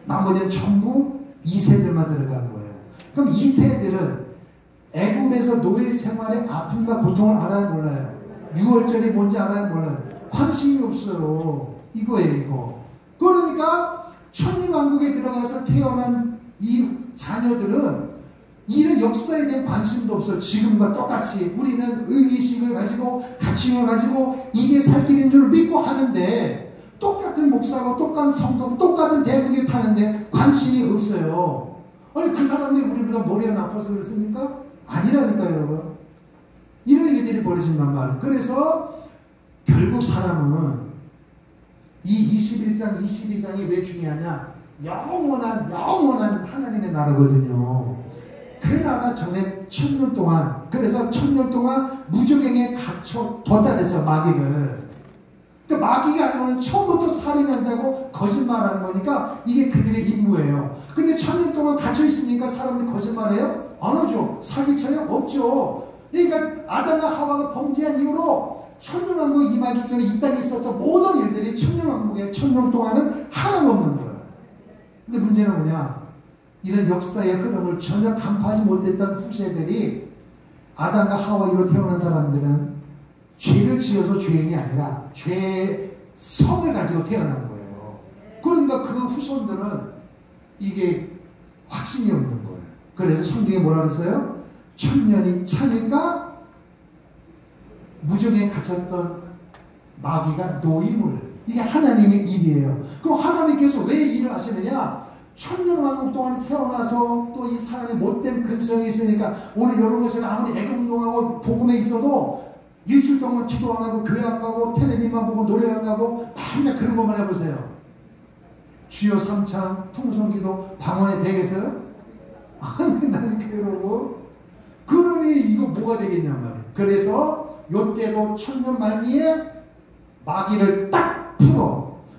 나머지는 전부 2세들만 들어간 거예요. 그럼 2세들은 애굽에서 노예 생활의 아픔과 고통을 알아요 몰라요? 6월절이 뭔지 알아요 몰라요? 관심이 없어요. 이거예요 이거. 그러니까 천년왕국에 들어가서 태어난 이 자녀들은 이런 역사에 대한 관심도 없어요. 지금과 똑같이 우리는 의의식을 가지고 가치를 가지고 이게 살 길인 줄 믿고 하는데 똑같은 목사고 똑같은 성도 똑같은 대국에 타는데 관심이 없어요. 아니 그 사람들이 우리보다 머리가 나빠서 그렇습니까? 아니라니까요 여러분. 이런 일들이 벌어진단 말이에요. 그래서 결국 사람은 이 21장 22장이 왜 중요하냐? 영원한 하나님의 나라거든요. 그 나라 전에 1000년 동안 그래서 1000년 동안 무저갱에 갇혀뒀다 그래서 마귀를. 그러니까 마귀가 알고는 처음부터 살인한 자고 거짓말하는 거니까 이게 그들의 임무예요. 근데 1000년 동안 갇혀있으니까 사람들이 거짓말해요? 안 하죠. 사기쳐요? 없죠. 그러니까 아담과 하와가 범죄한 이후로 천년왕국이 임하기 전에 이 땅에 있었던 모든 일들이 천년왕국에 1000년 동안은 하나도 없는 거예요. 근데 문제는 뭐냐? 이런 역사의 흐름을 전혀 간파하지 못했던 후세들이 아담과 하와이로 태어난 사람들은 죄를 지어서 죄인이 아니라 죄의 성을 가지고 태어난 거예요. 그러니까 그 후손들은 이게 확신이 없는 거예요. 그래서 성경에 뭐라 그랬어요? 천년이 차니까 무적에 갇혔던 마귀가 노임을, 이게 하나님의 일이에요. 그럼 하나님께서 왜 일을 하시느냐? 천년왕국 동안 태어나서 또 이 사람이 못된 근성이 있으니까 오늘 이런 것을 아무리 애국운동하고 복음에 있어도 일주일 동안 기도 안 하고 교회 안 가고 텔레비만 보고 노래 안 가고 맨날 그런 것만 해보세요. 주여 삼창 통성기도 방언에 되겠어요? 아니 나는 여러분 그러니 이거 뭐가 되겠냔 말이에요. 그래서 요때로 천년 말미에 마귀를 딱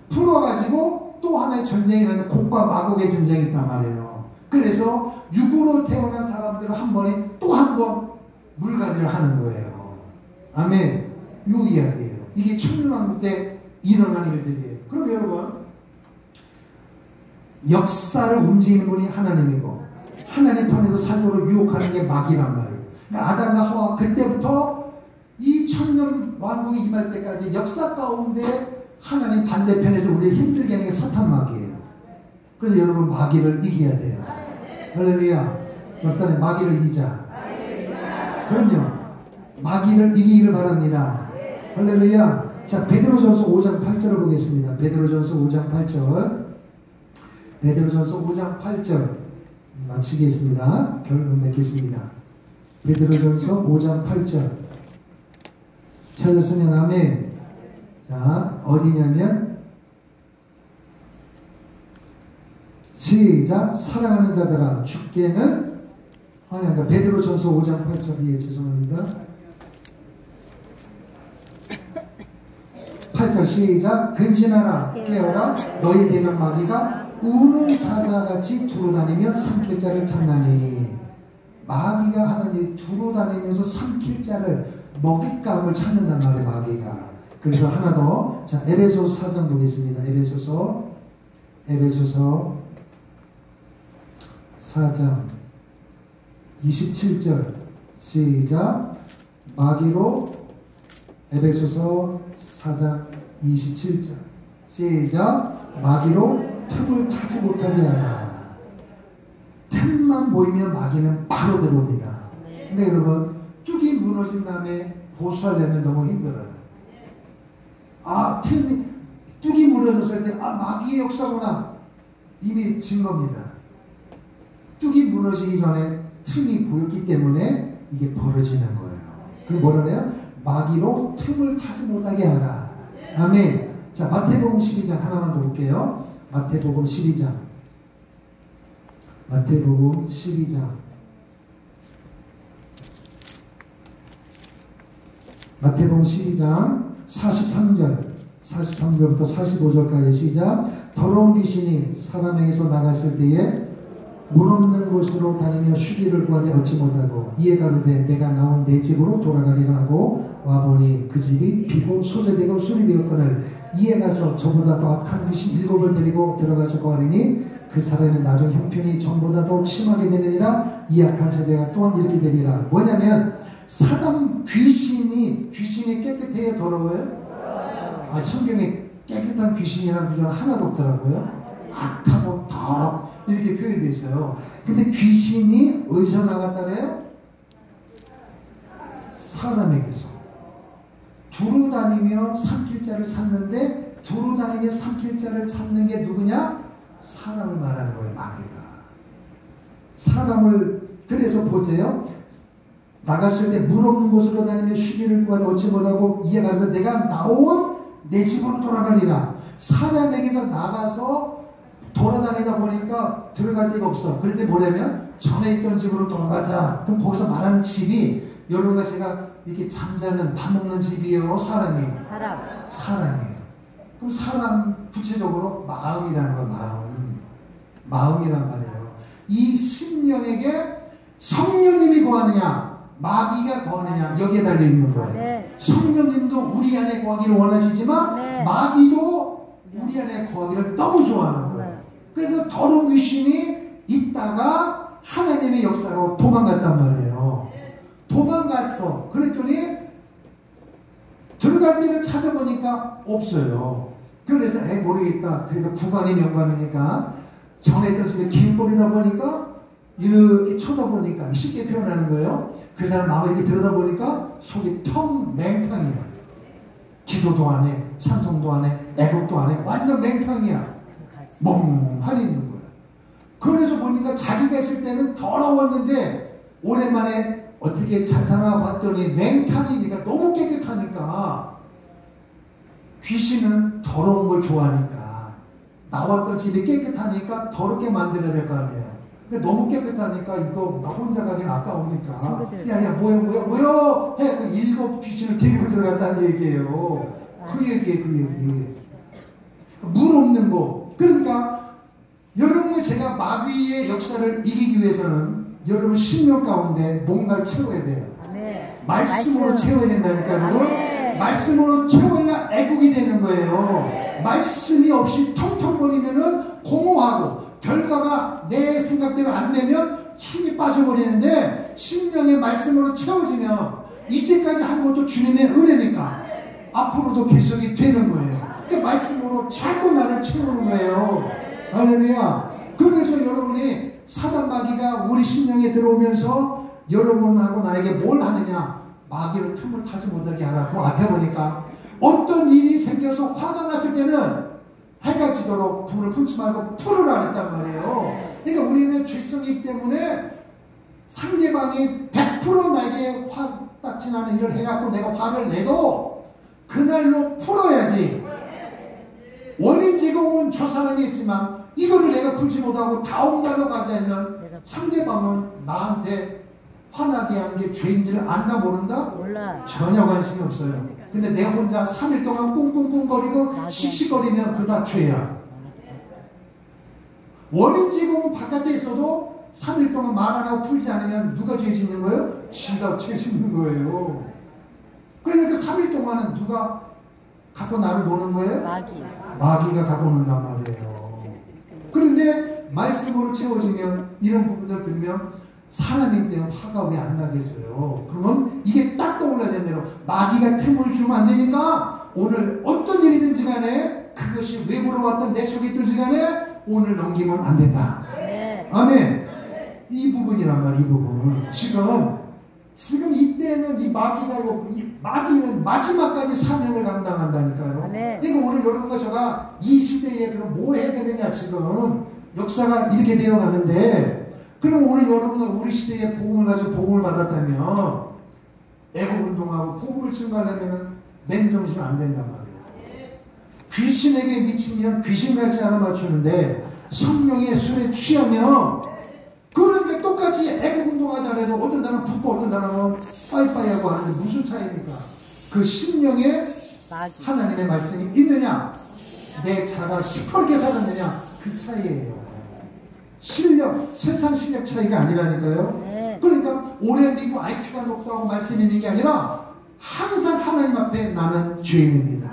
풀어가지고 또 하나의 전쟁이 일어나는 곡과 마곡의 전쟁이 있단 말이에요. 그래서 육으로 태어난 사람들은 한 번에 또 한 번 물갈이를 하는 거예요. 아멘. 이 이야기예요. 이게 천년왕국 때 일어난 일들이에요. 그럼 여러분 역사를 움직이는 분이 하나님이고 하나님 편에서 살도록 유혹하는 게 마귀란 말이에요. 그러니까 아담과 하와 그때부터 이 천년왕국이 임할 때까지 역사 가운데 하나님 반대편에서 우리를 힘들게 하는 게 사탄 마귀예요. 그래서 여러분 마귀를 이겨야 돼요. 할렐루야. 옆사람에 마귀를 이기자. 그럼요. 마귀를 이기기를 바랍니다. 할렐루야. 자, 베드로전서 5장 8절을 보겠습니다. 베드로전서 5장 8절. 베드로전서 5장 8절 마치겠습니다. 결론 맺겠습니다. 베드로전서 5장 8절 찾았으면 아멘. 자, 어디냐면 시작. 사랑하는 자들아 주께는 아니 베드로전서 5장 8절. 예, 죄송합니다. 8절 시작. 근신하라 깨어라 너희 대적 마귀가 우는 사자같이 두루다니며 삼킬 자를 찾나니. 마귀가 하는 일 두루다니면서 삼킬 자를 먹잇감을 찾는단 말이에요. 마귀가. 그래서 하나 더. 자, 에베소서 4장 보겠습니다. 에베소서 4장 27절 시작. 마귀로 에베소서 4장 27절 시작. 마귀로 틈을 타지 못하게 하라. 틈만 보이면 마귀는 바로 들어옵니다. 근데 여러분 뚝이 무너진 다음에 보수하려면 너무 힘들어요. 아, 뚝이 무너졌을 때 아, 마귀의 역사구나. 이미 진 겁니다. 뚝이 무너지기 전에 틈이 보였기 때문에 이게 벌어지는 거예요. 그게 뭐라 그래요? 마귀로 틈을 타지 못하게 하라. 아멘. 자, 마태복음 12장 하나만 더 볼게요. 마태복음 12장. 마태복음 12장. 마태복음 12장 43절부터 45절까지 시작. 더러운 귀신이 사람에게서 나갔을 때에 물 없는 곳으로 다니며 쉬기를 구하되 얻지 못하고 이에 가로되 내가 나온 내 집으로 돌아가리라 하고 와보니 그 집이 비고 소재되고 술이 되었거늘 이에 가서 저보다 더 악한 귀신 7을 데리고 들어가서 거하리니 그 사람의 나중 형편이 전보다 더욱 심하게 되느니라. 이 악한 세대가 또한 이렇게 되리라. 뭐냐면 사람 귀신이 깨끗해요? 더러워요? 아, 성경에 깨끗한 귀신이라는 구조는 하나도 없더라고요. 악하고 더럽 이렇게 표현되어 있어요. 근데 귀신이 어디서 나갔다래요? 사람에게서. 두루다니며 삼킬 자를 찾는데 두루다니며 삼킬 자를 찾는 게 누구냐? 사람을 말하는 거예요. 마귀가. 사람을. 그래서 보세요. 나갔을 때 물 없는 곳으로 다니며 쉬기를 구하되 얻지 못하고 이에 가로되 내가 나온 내 집으로 돌아가리라. 사람에게서 나가서 돌아다니다 보니까 들어갈 데가 없어. 그런데 뭐냐면 전에 있던 집으로 돌아가자. 그럼 거기서 말하는 집이 여러분과 제가 이렇게 잠자는 밥 먹는 집이에요? 사람이에요? 사람이에요. 그럼 사람 구체적으로 마음이라는 거. 마음이란 말이에요. 이 심령에게 성령님이 거하느냐 마귀가 거하느냐 여기에 달려있는 거예요. 네. 성령님도 우리 안에 거하기를 원하시지만 네. 마귀도 우리 안에 거하기를 너무 좋아하는 거예요. 네. 그래서 더러운 귀신이 있다가 하나님의 역사로 도망갔단 말이에요. 도망갔어. 그랬더니 들어갈 때를 찾아보니까 없어요. 그래서 모르겠다. 그래서 구간이 명관이니까 전했던 집에 길거리다 보니까 이렇게 쳐다보니까 쉽게 표현하는 거예요. 그 사람 마음을 이렇게 들여다보니까 속이 텅 맹탕이야. 기도도 안 해, 찬송도 안 해, 애국도 안 해. 완전 맹탕이야. 멍하니 있는 거야. 그래서 보니까 자기가 있을 때는 더러웠는데 오랜만에 어떻게 찬사나 봤더니 맹탕이니까 너무 깨끗하니까 귀신은 더러운 걸 좋아하니까 나왔던 집이 깨끗하니까 더럽게 만들어야 될 거 아니에요. 근데 너무 깨끗하니까 이거 나 혼자 가긴 아까우니까 야야 뭐야 해. 그 7 귀신을 데리고 들어갔다는 얘기예요. 그 얘기에 물 없는 거. 그러니까 여러분 제가 마귀의 역사를 이기기 위해서는 여러분 신명 가운데 뭔가를 채워야 돼요. 말씀으로 채워야 된다니까 여러분. 말씀으로 채워야 애국이 되는 거예요. 말씀이 없이 텅텅거리면은 공허하고 결과가 내 생각대로 안 되면 힘이 빠져버리는데 신령의 말씀으로 채워지면 이제까지 한 것도 주님의 은혜니까 앞으로도 계속이 되는 거예요. 그러니까 말씀으로 자꾸 나를 채우는 거예요. 할렐루야. 그래서 여러분이 사단 마귀가 우리 심령에 들어오면서 여러분하고 나에게 뭘 하느냐, 마귀를 틈을 타지 못하게 하라고 앞에 보니까 어떤 일이 생겨서 화가 났을 때는 해가 지도록 불을 품지 말고 풀으라 그랬단 말이에요. 그러니까 우리는 죄성이기 때문에 상대방이 100% 나에게 화딱지나는 일을 해갖고 내가 화를 내도 그날로 풀어야지. 원인 제공은 저 사람이 했지만 이거를 내가 풀지 못하고 다음 날로 가게 되면 상대방은 나한테 화나게 하는 게 죄인지를 안나 모른다? 몰라. 전혀 관심이 없어요. 근데 내 혼자 3일 동안 꿍꿍꿍거리고 씩씩거리면 그거 다 죄야. 원인 제공은 바깥에 있어도 3일 동안 말 안 하고 풀지 않으면 누가 죄 짓는 거예요? 지가 죄 짓는 거예요. 그러니까 3일 동안은 누가 갖고 나를 노는 거예요? 마귀가 갖고 논단 말이에요. 그런데 말씀으로 채워지면 이런 부분들 들으면 사람인데 화가 왜 안 나겠어요? 그러면 이게 딱 떠올라야 되는 대로 마귀가 틈을 주면 안 되니까 오늘 어떤 일이든지 간에 그것이 외부로 왔던 내 속에 있든지 간에 오늘 넘기면 안 된다. 네. 아멘. 이 부분이란 말이야. 이 부분. 지금 이때는 이 마귀는 마지막까지 사명을 감당한다니까요. 네. 그러니까 오늘 여러분과 제가 이 시대에 그럼 뭐 해야 되느냐. 지금 역사가 이렇게 되어 가는데 그럼 오늘 여러분은 우리 시대에 복음을 가지고 복음을 받았다면 애국운동하고 복음을 증가하려면 맨정신은 안 된단 말이에요. 귀신에게 미치면 귀신같이 알아맞추는데 성령의 술에 취하면 그러니까 똑같이 애국운동하자 해도 어떤 사람은 붙고 어떤 사람은 빠이빠이하고 하는데 무슨 차이입니까? 그 심령에 하나님의 말씀이 있느냐 내 자가 시퍼렇게 살았느냐 그 차이예요. 실력, 세상 실력 차이가 아니라니까요. 네. 그러니까 오래 믿고 IQ가 높다고 말씀이 있는 게 아니라 항상 하나님 앞에 나는 죄인입니다.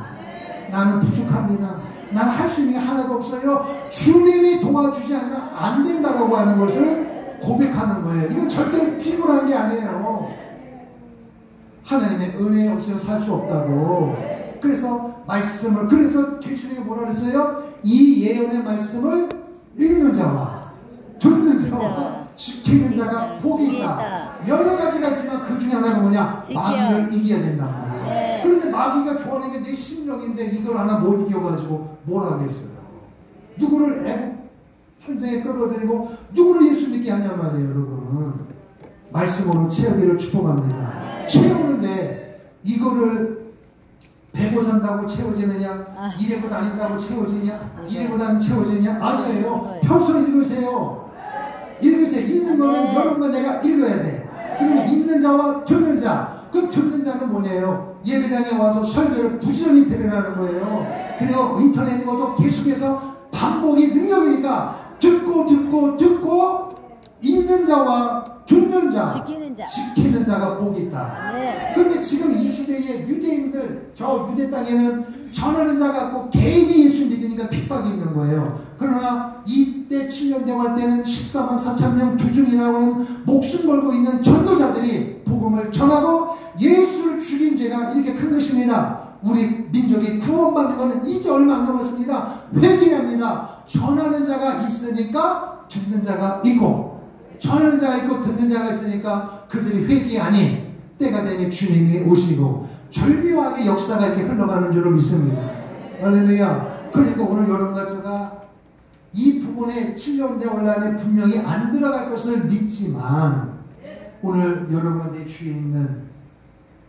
나는 부족합니다. 나는 할 수 있는 게 하나도 없어요. 주님이 도와주지 않으면 안 된다라고 하는 것을 고백하는 거예요. 이건 절대 비굴한 게 아니에요. 하나님의 은혜 없이는 살 수 없다고. 그래서 말씀을 그래서 예수님이 뭐라 그랬어요? 이 예언의 말씀을 읽는 자와 듣는 자와 지키는 자가 복이 있다. 여러 가지가 있지만 그 중에 하나가 뭐냐? 마귀를 이겨야 된단 말이에요. 네. 그런데 마귀가 좋아하는 게 내 심령인데 이걸 하나 못 이겨가지고 뭘 하겠어요. 누구를 애국 현장에 끌어들이고 누구를 예수 믿게 하냐 말이에요. 여러분 말씀으로 채우기를 축복합니다. 채우는데 이거를 배고 잔다고 채워지느냐? 이래고 다닌다고 채워지냐? 이래고 다니 채워지냐? 아니에요. 평소에 읽으세요. 읽는 거는 여러분과 내가 읽어야 돼. 그러면 읽는 자와 듣는 자. 그 듣는 자는 뭐냐요? 예배당에 와서 설교를 부지런히 들으라는 거예요. 그리고 인터넷 것도 계속해서 반복이 능력이니까 듣고 읽는 자와 듣는 자, 지키는 자가 복이 있다. 그런데 지금 이 시대에 유대인들, 저 유대 땅에는 전하는 자 같고 개인이 예수 믿으니까 핍박이 있는 거예요. 그러나 이때 7년 대할 때는 14만 4천 명 두중이 나오는 목숨 걸고 있는 전도자들이 복음을 전하고 예수를 죽인 죄가 이렇게 큰 것입니다. 우리 민족이 구원받는 것은 이제 얼마 안 남았습니다. 회개합니다. 전하는 자가 있으니까 듣는 자가 있고, 전하는 자가 있고 듣는 자가 있으니까 그들이 회개하니 때가 되니 주님이 오시고 절묘하게 역사가 이렇게 흘러가는 줄로 믿습니다. 할렐루야. 그러니까 오늘 여러분과 제가 이 부분에 7년 대월 안에 분명히 안 들어갈 것을 믿지만 오늘 여러분의 주위에 있는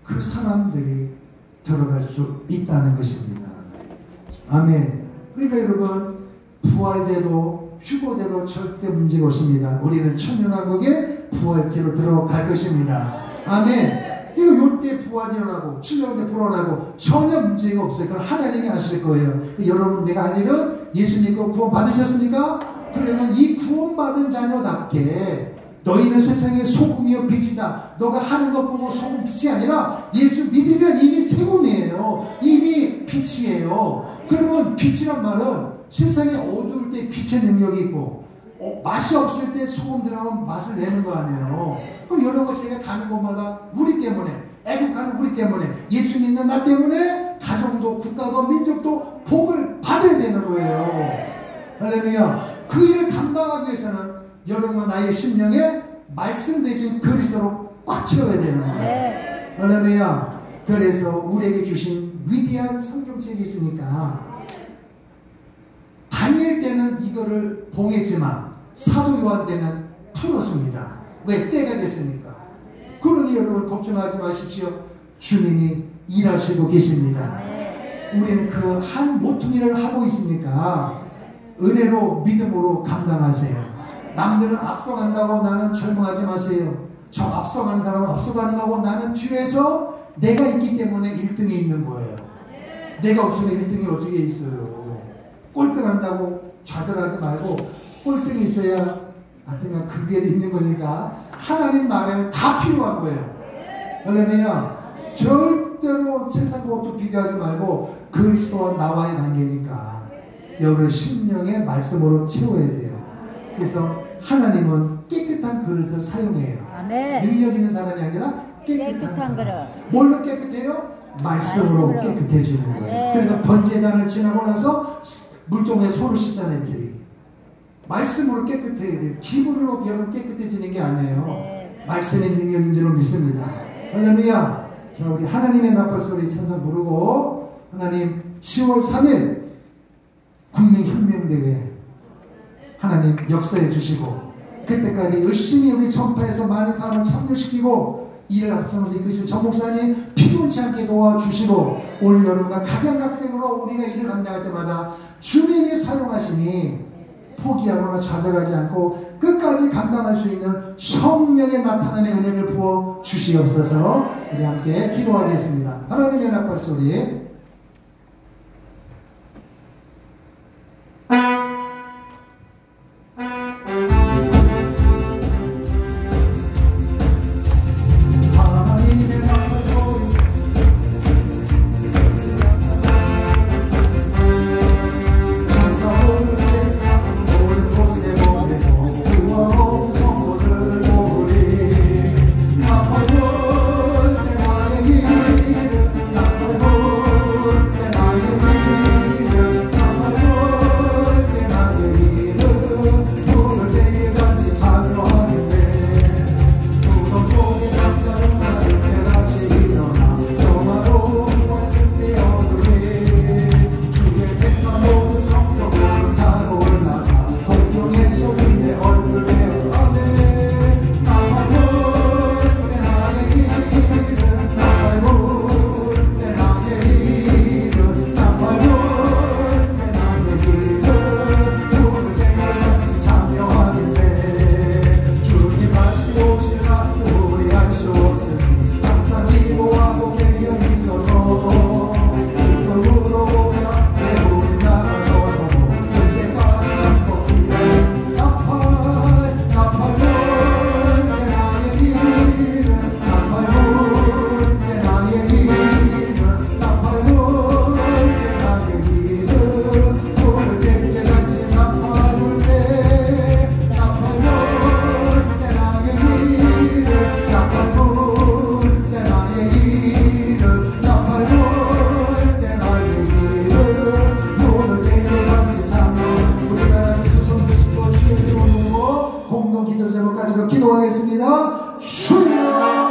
그 사람들이 들어갈 수 있다는 것입니다. 아멘. 그러니까 여러분, 부활돼도 죽어돼도 절대 문제가 없습니다. 우리는 천년왕국에 부활체로 들어갈 것입니다. 아멘. 이거 요때 부활이 일어나고 7년 때 불어나고 전혀 문제가 없어요. 그건 하나님이 하실 거예요. 여러분, 내가 할 일은 예수 믿고 구원 받으셨습니까? 그러면 이 구원받은 자녀답게 너희는 세상의 소금이요 빛이다. 너가 하는 것 보고 소금 빛이 아니라 예수 믿으면 이미 세금이에요. 이미 빛이에요. 그러면 빛이란 말은 세상에 어두울 때 빛의 능력이 있고 맛이 없을 때 소금 들어가면 맛을 내는 거 아니에요. 그럼 이런 거 제가 가는 곳마다 우리 때문에, 애국하는 우리 때문에, 예수 믿는 나 때문에 가정도 국가도 민족도 복을 받아야 되는 거예요. 할렐루야. 그 일을 감당하기 위해서는 여러분과 나의 심령에 말씀 대신 그리스도로 꽉 채워야 되는 거예요. 할렐루야. 그래서 우리에게 주신 위대한 성경책이 있으니까 다니엘 때는 이거를 봉했지만 사도 요한 때는 풀었습니다. 왜? 때가 됐으니까. 그러니 여러분 걱정하지 마십시오. 주님이 일하시고 계십니다. 우리는 그 한 모퉁이를 하고 있으니까 은혜로 믿음으로 감당하세요. 남들은 앞서간다고 나는 절망하지 마세요. 저 앞서간 사람은 앞서가는 거고 나는 뒤에서 내가 있기 때문에 1등이 있는 거예요. 내가 없으면 1등이 어떻게 있어요. 꼴등한다고 좌절하지 말고 꼴등이 있어야 하여튼 그 위에도 있는 거니까 하나님 나라는 다 필요한 거예요. 할렐루야. 절대로 세상 것도 비교하지 말고 그리스도와 나와의 관계니까 여러분 심령의 말씀으로 채워야 돼요. 그래서 하나님은 깨끗한 그릇을 사용해요. 아멘. 능력 있는 사람이 아니라 깨끗한 사람. 그릇. 뭘로 깨끗해요? 말씀으로 깨끗해지는 거예요. 아멘. 그래서 번제단을 지나고 나서 물동에 손을 씻잖아요. 말씀으로 깨끗해야 돼요. 기분으로 여러분 깨끗해지는 게 아니에요. 네. 말씀의 능력인 줄로 믿습니다. 할렐루야. 자, 우리 하나님의 나팔소리 찬송 부르고 하나님 10월 3일 국민혁명대회 하나님 역사해 주시고 그때까지 열심히 우리 전파에서 많은 사람을 참여시키고 이를 앞서면서 이끄신 전 목사님 피곤치 않게 도와주시고 오늘 여러분과 각양각색으로 우리가 일을 감당할 때마다 주님이 사용하시니 포기하거나 좌절하지 않고 끝까지 감당할 수 있는 성령의 나타남의 은혜를 부어 주시옵소서. 우리 함께 기도하겠습니다. 하나님의 나팔소리. 나팔 기도하겠습니다. 주여